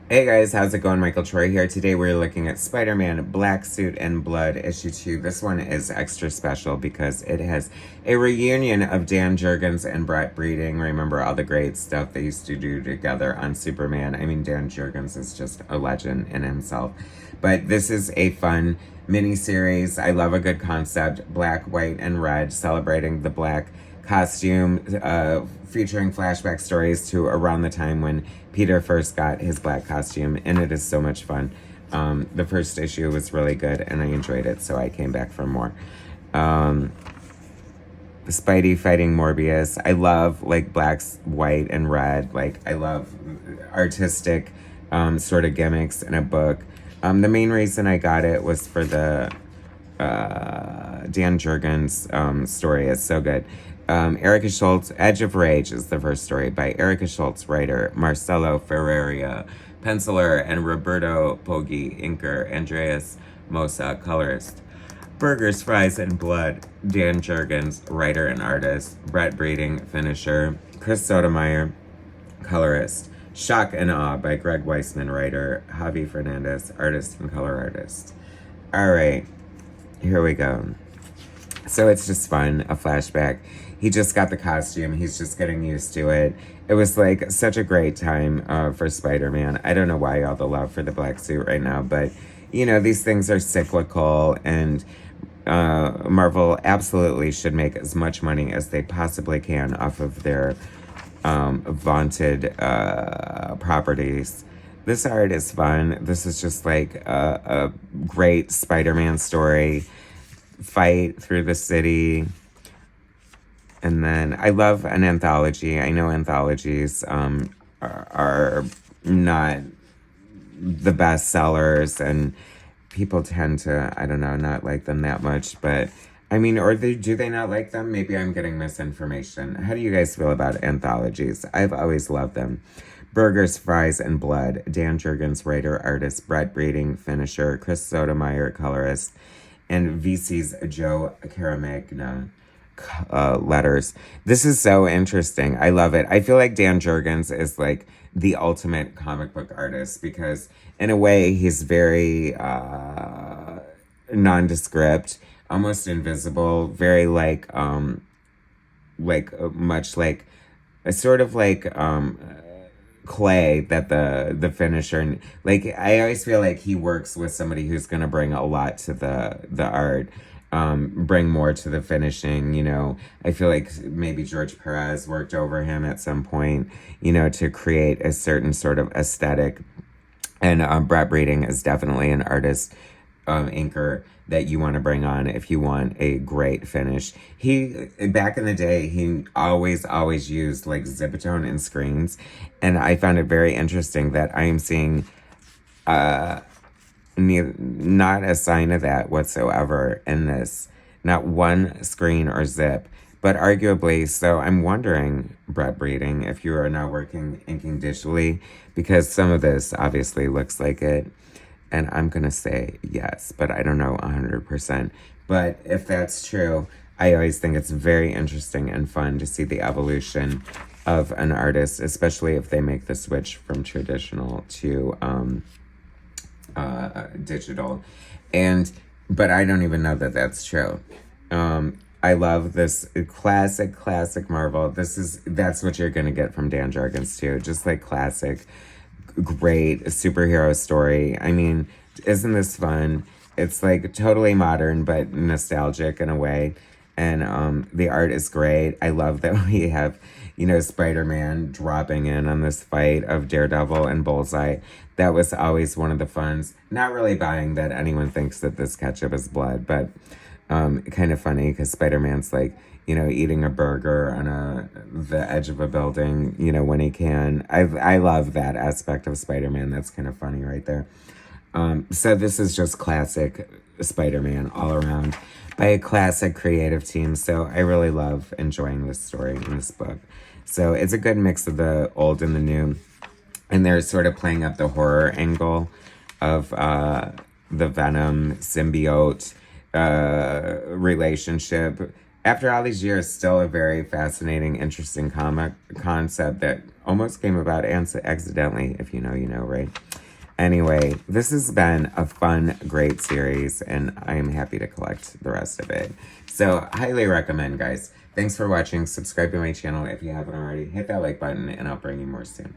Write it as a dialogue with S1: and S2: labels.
S1: Hey guys, how's it going? Michael Troy here. Today we're looking at Spider-Man Black Suit and Blood issue 2. This one is extra special because it has a reunion of Dan Jurgens and Brett Breeding. Remember all the great stuff they used to do together on Superman. I mean, Dan Jurgens is just a legend in himself. But this is a fun mini-series. I love a good concept. Black, white, and red, celebrating the black costume, featuring flashback stories to around the time when Peter first got his black costume, and it is so much fun. The first issue was really good, and I enjoyed it, so I came back for more. Spidey fighting Morbius. I love like black, white, and red. Like I love artistic sort of gimmicks in a book. The main reason I got it was for the Dan Jurgens story. It's so good. Erica Schultz, Edge of Rage is the first story by Erica Schultz, writer, Marcelo Ferreira, penciler, and Roberto Poggi, inker, Andreas Mosa, colorist. Burgers, Fries, and Blood, Dan Jurgens, writer and artist, Brett Breeding, finisher, Chris Sotomayor, colorist. Shock and Awe by Greg Weisman, writer, Javi Fernandez, artist and color artist. All right, here we go. So it's just fun, a flashback. He just got the costume. He's just getting used to it. It was like such a great time for Spider-Man. I don't know why all the love for the black suit right now, but you know, these things are cyclical, and Marvel absolutely should make as much money as they possibly can off of their vaunted properties. This art is fun. This is just like a great Spider-Man story. Fight through the city. And then I love an anthology. I know anthologies are not the best sellers, and people tend to, I don't know, not like them that much. But I mean, or do they not like them? Maybe I'm getting misinformation. How do you guys feel about anthologies? I've always loved them. Burgers, Fries, and Blood. Dan Jurgens, writer, artist, Brett Breeding, finisher, Chris Sotomayor, colorist, and VC's Joe Caramagna letters. This is so interesting. I love it. I feel like Dan Jurgens is like the ultimate comic book artist because in a way he's very nondescript, almost invisible, very much like a sort of like clay that the finisher, like I always feel like he works with somebody who's going to bring a lot to the art, bring more to the finishing. You know, I feel like maybe George Perez worked over him at some point, you know, to create a certain sort of aesthetic. And Brett Breeding is definitely an artist, inker that you want to bring on if you want a great finish. He, back in the day, he always used like Zipatone in screens. And I found it very interesting that I am seeing not a sign of that whatsoever in this. Not one screen or zip. But arguably, so I'm wondering, Brett Breeding, if you are now inking digitally, because some of this obviously looks like it. And I'm going to say yes, but I don't know 100%. But if that's true, I always think it's very interesting and fun to see the evolution of an artist, especially if they make the switch from traditional to digital. But I don't even know that that's true. I love this classic Marvel. That's what you're going to get from Dan Jurgens too. Just like classic, great superhero story. I mean, isn't this fun? It's like totally modern but nostalgic in a way. And the art is great. I love that we have, you know, Spider-Man dropping in on this fight of Daredevil and Bullseye. That was always one of the funs. Not really buying that anyone thinks that this ketchup is blood, but kind of funny because Spider-Man's like, you know, eating a burger on the edge of a building, you know, when he can. I love that aspect of Spider-Man. That's kind of funny right there. So this is just classic Spider-Man all around by a classic creative team. So I really love enjoying this story in this book. So it's a good mix of the old and the new. And they're sort of playing up the horror angle of the Venom symbiote relationship. after all these years, still a very fascinating, interesting comic concept that almost came about accidentally. If you know, you know, right? Anyway, this has been a fun, great series, and I am happy to collect the rest of it. So, highly recommend, guys. Thanks for watching. Subscribe to my channel if you haven't already. Hit that like button, and I'll bring you more soon.